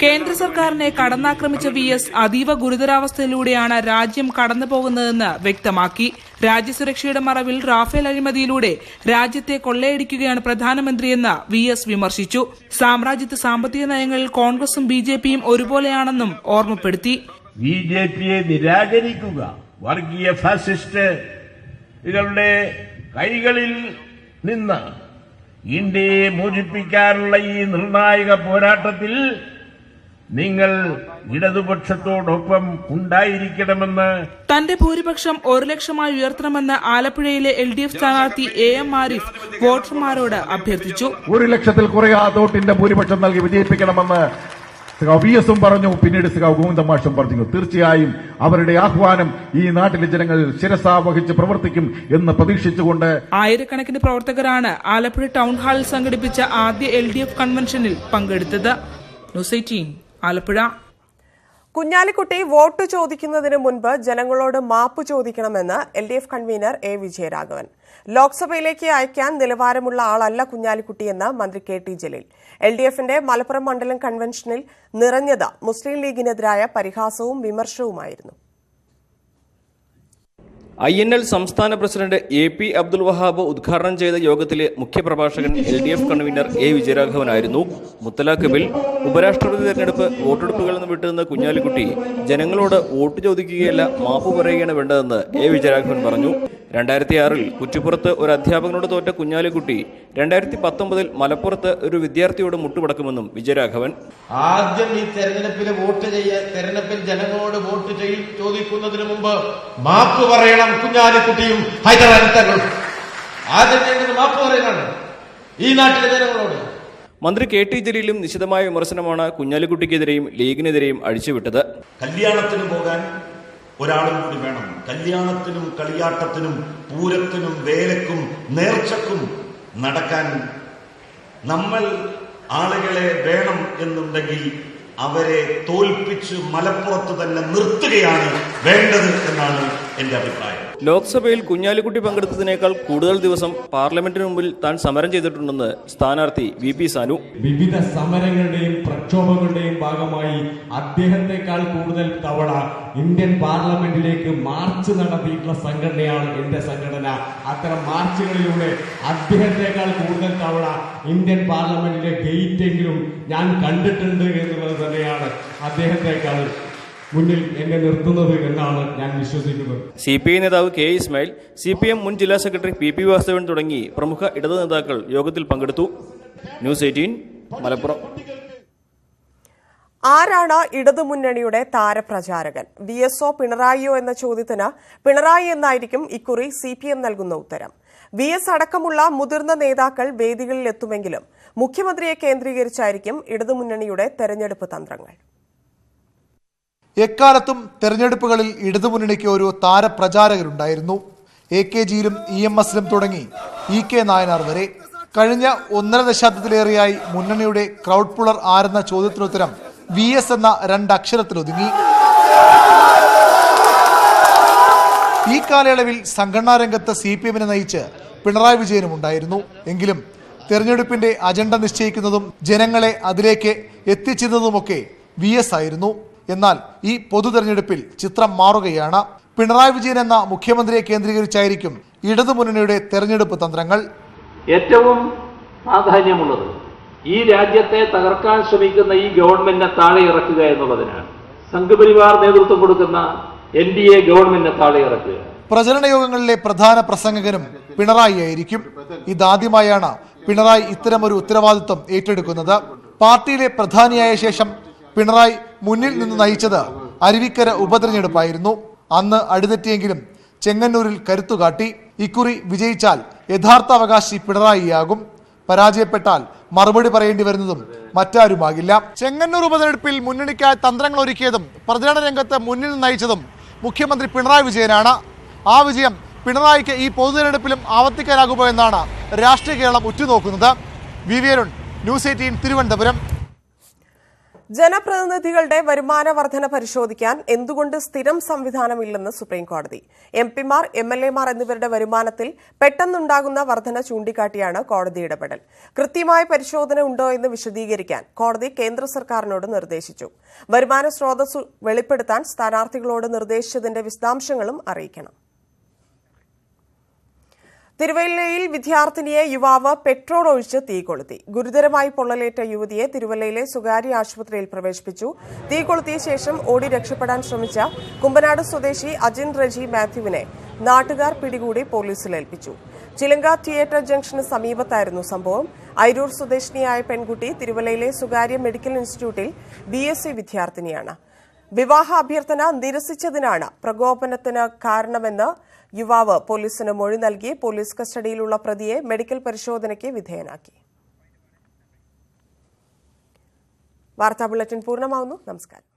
കേന്ദ്ര സർക്കാരിനെ കടന്നാക്രമിച്ച VS അതീവ ഗുരുതരാവസ്ഥയിലൂടെയാണ് രാജ്യം കടന്നുപോകുന്നതെന്ന് വ്യക്തമാക്കി. രാജ്യസുരക്ഷയുടെ മറവിൽ റാഫേൽ അഴിമതിയിലൂടെ രാജ്യത്തെ കൊള്ളയടിക്കുകയാണ് പ്രധാനമന്ത്രിയെന്ന് VS വിമർശിച്ചു. സാമ്രാജ്യത്വ സാമ്പത്തിക നയങ്ങളിൽ കോൺഗ്രസും BJPയും ഒരുപോലെയാണെന്നും ഓർമ്മപ്പെടുത്തി. BJPയെ നിരാകരിക്കുക വർഗീയ ഫാസിസ്റ്റുകളുടെ കൈകളിൽ നിന്ന് ഇന്ത്യയെ മോചിപ്പിക്കാനുള്ള ഈ നിർണായക പോരാട്ടത്തിൽ നിങ്ങൾ ഇടതുപക്ഷത്തോടൊപ്പം ഉണ്ടായിരിക്കണമെന്ന്. തന്റെ ഭൂരിപക്ഷം 1 ലക്ഷമായി ഉയർത്തണമെന്ന് ആലപ്പുഴയിലെ LDF സ്ഥാനാർത്ഥി AM ആരിഫ് വോട്ടർമാരോട് അഭ്യർത്ഥിച്ചു. 1 ലക്ഷത്തിൽ കുറയാതെ വോട്ടിന്റെ ഭൂരിപക്ഷം നൽകി വിജയിപ്പിക്കണമെന്ന് VSും പറഞ്ഞു. പിന്നീട് ഗോവിന്ദ മാഷും പറഞ്ഞു. തീർച്ചയായും അവരുടെ ആഹ്വാനം ഈ നാട്ടിലെ ജനങ്ങൾ ശിരസാ വഹിച്ച് പ്രവർത്തിക്കും എന്ന് പ്രതീക്ഷിച്ചുകൊണ്ട് ആയിരക്കണക്കിന് പ്രവർത്തകരാണ് ആലപ്പുഴ ടൗൺ ഹാളിൽ സംഘടിപ്പിച്ച ആദ്യ LDF കൺവെൻഷനിൽ പങ്കെടുത്തത്. ന്യൂസ് 18 ആലപ്പുഴ. കുഞ്ഞാലിക്കുട്ടി വോട്ട് ചോദിക്കുന്നതിന് മുൻപ് ജനങ്ങളോട് മാപ്പ് ചോദിക്കണമെന്ന് LDF കൺവീനർ A വിജയരാഘവൻ. ലോക്സഭയിലേക്ക് അയക്കാൻ നിലവാരമുള്ള ആളല്ല കുഞ്ഞാലിക്കുട്ടിയെന്ന് മന്ത്രി KT ജലീൽ. LDFന്റെ മലപ്പുറം മണ്ഡലം കൺവെൻഷനിൽ നിറഞ്ഞത് മുസ്ലിം ലീഗിനെതിരായ പരിഹാസവും വിമർശവുമായിരുന്നു. INL സംസ്ഥാന പ്രസിഡന്റ് AP അബ്ദുൽ വഹാബ് ഉദ്ഘാടനം ചെയ്ത യോഗത്തിലെ മുഖ്യപ്രഭാഷകൻ LDF കൺവീനർ A വിജയരാഘവനായിരുന്നു. മുത്തലാഖ് ബിൽ, ഉപരാഷ്ട്രപതി തെരഞ്ഞെടുപ്പ്, വോട്ടെടുപ്പുകളിൽ നിന്ന് വിട്ടുനിന്ന് കുഞ്ഞാലിക്കുട്ടി ജനങ്ങളോട് വോട്ട് ചോദിക്കുകയല്ല മാപ്പ് പറയുകയാണ് വേണ്ടതെന്ന് A വിജയരാഘവൻ പറഞ്ഞു. 2006 കുറ്റിപ്പുറത്ത് ഒരു അധ്യാപകനോട് തോറ്റ കുഞ്ഞാലിക്കുട്ടി 2019 മലപ്പുറത്ത് ഒരു വിദ്യാർത്ഥിയോട് മുട്ടുപടക്കുമെന്നും വിജയരാഘവൻ. ആദ്യം ഈ തെരഞ്ഞെടുപ്പിൽ ജനങ്ങളോട് വോട്ട് ചോദിക്കുന്നതിന് മുമ്പ് മാപ്പ് പറയണം കുഞ്ഞാലിക്കുട്ടിയും ഹൈദരാബാദ്. ആദ്യം വേണ്ടത് മാപ്പ് പറയുന്നതാണ് ഈ നാട്ടിലെ ജനങ്ങളോട്. മന്ത്രി KT ജലീലും നിശിതമായ വിമർശനമാണ് കുഞ്ഞാലിക്കുട്ടിക്കെതിരെയും ലീഗിനെതിരെയും അഴിച്ചുവിട്ടത്. കല്യാണത്തിന് പോകാൻ ഒരാളും കൂടി വേണം. കല്യാണത്തിനും കളിയാട്ടത്തിനും പൂരത്തിനും വേലക്കും നേർച്ചക്കും നടക്കാൻ നമ്മൾ ആളുകളെ വേണം എന്നുണ്ടെങ്കിൽ അവരെ തോൽപ്പിച്ച് മലപ്പുറത്ത് തന്നെ നിർത്തുകയാണ് വേണ്ടത് എന്നാണ് എന്റെ അഭിപ്രായം. ലോക്സഭയിൽ കുഞ്ഞാലിക്കുട്ടി പങ്കെടുത്തതിനേക്കാൾ കൂടുതൽ ദിവസം പാർലമെന്റിന് മുമ്പിൽ താൻ സമരം ചെയ്തിട്ടുണ്ടെന്ന് സ്ഥാനാർത്ഥി VP സാനു. വിവിധ സമരങ്ങളുടെയും പ്രക്ഷോഭങ്ങളുടെയും ഭാഗമായി അദ്ദേഹത്തെക്കാൾ കൂടുതൽ തവണ ഇന്ത്യൻ പാർലമെന്റിലേക്ക് മാർച്ച് നടത്തിയിട്ടുള്ള സംഘടനയാണ് എന്റെ സംഘടന. അത്തരം മാർച്ചുകളിലൂടെ അദ്ദേഹത്തെക്കാൾ കൂടുതൽ തവണ ഇന്ത്യൻ പാർലമെന്റിലെ ഗേറ്റെങ്കിലും ഞാൻ കണ്ടിട്ടുണ്ട് എന്നുള്ളത് തന്നെയാണ് അദ്ദേഹത്തെക്കാൾ മുന്നിൽ എന്നെ നിർത്തുന്നത് എന്നാണ് ഞാൻ വിശ്വസിക്കുന്നത്. CPI നേതാവ് K ഇസ്മായിൽ, CPM മുൻ ജില്ലാ സെക്രട്ടറി PP വാസവൻ തുടങ്ങി പ്രമുഖ ഇടതു നേതാക്കൾ യോഗത്തിൽ പങ്കെടുത്തു. ന്യൂസ് 18 മലപ്പുറം. ആരാണ് ഇടതുമുന്നണിയുടെ താരപ്രചാരകൻ? VSO പിണറായിയോ എന്ന ചോദ്യത്തിന് പിണറായി എന്നായിരിക്കും ഇക്കുറി CPM നൽകുന്ന ഉത്തരം. VS അടക്കമുള്ള മുതിർന്ന നേതാക്കൾ വേദികളിൽ എത്തുമെങ്കിലും മുഖ്യമന്ത്രിയെ കേന്ദ്രീകരിച്ചായിരിക്കും ഇടതുമുന്നണിയുടെ തെരഞ്ഞെടുപ്പ് തന്ത്രങ്ങൾ. എക്കാലത്തും തെരഞ്ഞെടുപ്പുകളിൽ ഇടതുമുന്നണിക്ക് ഒരു താരപ്രചാരകരുണ്ടായിരുന്നു. AKജിയിലും EMSലും തുടങ്ങി EK നായനാർ വരെ. കഴിഞ്ഞ 1.5 ദശാബ്ദത്തിലേറെയായി മുന്നണിയുടെ ക്രൗഡ് പുളർ ആരെന്ന ചോദ്യത്തിനുത്തരം VS എന്ന 2 അക്ഷരത്തിലൊതുങ്ങി. ഈ കാലയളവിൽ സംഘടനാ രംഗത്ത് CPMനെ നയിച്ച് പിണറായി വിജയനും ഉണ്ടായിരുന്നു. എങ്കിലും തെരഞ്ഞെടുപ്പിന്റെ അജണ്ട നിശ്ചയിക്കുന്നതും ജനങ്ങളെ അതിലേക്ക് എത്തിച്ചതുമൊക്കെ VS ആയിരുന്നു. എന്നാൽ ഈ പൊതു തെരഞ്ഞെടുപ്പിൽ ചിത്രം മാറുകയാണ്. പിണറായി വിജയൻ എന്ന മുഖ്യമന്ത്രിയെ കേന്ദ്രീകരിച്ചായിരിക്കും ഇടതുമുന്നണിയുടെ തെരഞ്ഞെടുപ്പ് തന്ത്രങ്ങൾ. ഏറ്റവും പ്രാധാന്യമുള്ളത് ഈ രാജ്യത്തെ തകർക്കാൻ ശ്രമിക്കുന്ന ഈ ഗവൺമെന്റിനെ താഴെ ഇറക്കുക എന്നുള്ളതിനാണ്. സംഘപരിവാർ നേതൃത്വം കൊടുക്കുന്ന NDA ഗവൺമെന്റിനെ താഴെ ഇറക്കുക. പ്രചരണ യോഗങ്ങളിലെ പ്രധാന പ്രസംഗകനും പിണറായി ആയിരിക്കും. ഇതാദ്യമായാണ് പിണറായി ഇത്തരമൊരു ഉത്തരവാദിത്വം ഏറ്റെടുക്കുന്നത്. പാർട്ടിയിലെ പ്രധാനിയായ ശേഷം പിണറായി മുന്നിൽ നിന്ന് നയിച്ചത് അരുവിക്കര ഉപതെരഞ്ഞെടുപ്പായിരുന്നു. അന്ന് അടിതെറ്റിയെങ്കിലും ചെങ്ങന്നൂരിൽ കരുത്തുകാട്ടി. ഇക്കുറി വിജയിച്ചാൽ യഥാർത്ഥ അവകാശി പിണറായിയാകും. പരാജയപ്പെട്ടാൽ മറുപടി പറയേണ്ടി വരുന്നതും മറ്റാരുമാകില്ല. ചെങ്ങന്നൂർ ഉപതെരഞ്ഞെടുപ്പിൽ മുന്നണിക്കായി തന്ത്രങ്ങൾ ഒരുക്കിയതും പ്രചരണ രംഗത്ത് മുന്നിൽ നിന്ന് നയിച്ചതും മുഖ്യമന്ത്രി പിണറായി വിജയനാണ്. ആ വിജയം പിണറായിക്ക് ഈ പൊതുതെരഞ്ഞെടുപ്പിലും ആവർത്തിക്കാനാകുമോ എന്നാണ് രാഷ്ട്രീയ കേരളം ഉറ്റുനോക്കുന്നത്. VV Arun, news 18 Thiruvananthapuram. ജനപ്രതിനിധികളുടെ വരുമാന വർധന പരിശോധിക്കാൻ എന്തുകൊണ്ട് സ്ഥിരം സംവിധാനമില്ലെന്ന് സുപ്രീംകോടതി. MP-മാർ, MLA-മാർ എന്നിവരുടെ വരുമാനത്തിൽ പെട്ടെന്നുണ്ടാകുന്ന വർധന ചൂണ്ടിക്കാട്ടിയാണ് കോടതി ഇടപെടൽ. കൃത്യമായ പരിശോധന ഉണ്ടോ എന്ന് വിശദീകരിക്കാൻ കോടതി കേന്ദ്ര സർക്കാരിനോട് നിർദ്ദേശിച്ചു. വരുമാന സ്രോതസ് വെളിപ്പെടുത്താൻ സ്ഥാനാർത്ഥികളോട് നിർദ്ദേശിച്ചതിന്റെ വിശദാംശങ്ങളും അറിയിക്കണം. തിരുവല്ലയിൽ വിദ്യാർത്ഥിനിയെ യുവാവ് പെട്രോൾ ഒഴിച്ച് തീ കൊളുത്തി. ഗുരുതരമായി പൊള്ളലേറ്റ യുവതിയെ തിരുവല്ലയിലെ സ്വകാര്യ ആശുപത്രിയിൽ പ്രവേശിപ്പിച്ചു. തീ കൊളുത്തിയ ശേഷം ഓടി രക്ഷപ്പെടാൻ ശ്രമിച്ച കുമ്പനാട് സ്വദേശി അജിൻ റജി മാത്യുവിനെ നാട്ടുകാർ പിടികൂടി പോലീസിൽ ഏൽപ്പിച്ചു. ചിലങ്ക തിയേറ്റർ ജംഗ്ഷന് സമീപത്തായിരുന്നു സംഭവം. അയിരൂർ സ്വദേശിനിയായ പെൺകുട്ടി തിരുവല്ലയിലെ സ്വകാര്യ മെഡിക്കൽ ഇൻസ്റ്റിറ്റ്യൂട്ടിൽ BSc വിദ്യാർത്ഥിനിയാണ്. വിവാഹ അഭ്യർത്ഥന നിരസിച്ചതിനാണ് പ്രകോപനത്തിന് കാരണമെന്ന് യുവാവ് പോലീസിന് മൊഴി നൽകി. പോലീസ് കസ്റ്റഡിയിലുള്ള പ്രതിയെ മെഡിക്കൽ പരിശോധനയ്ക്ക് വിധേയനാക്കി. വാർത്താ ബുള്ളറ്റിൻ പൂർണ്ണമാവുന്നു. നമസ്കാരം.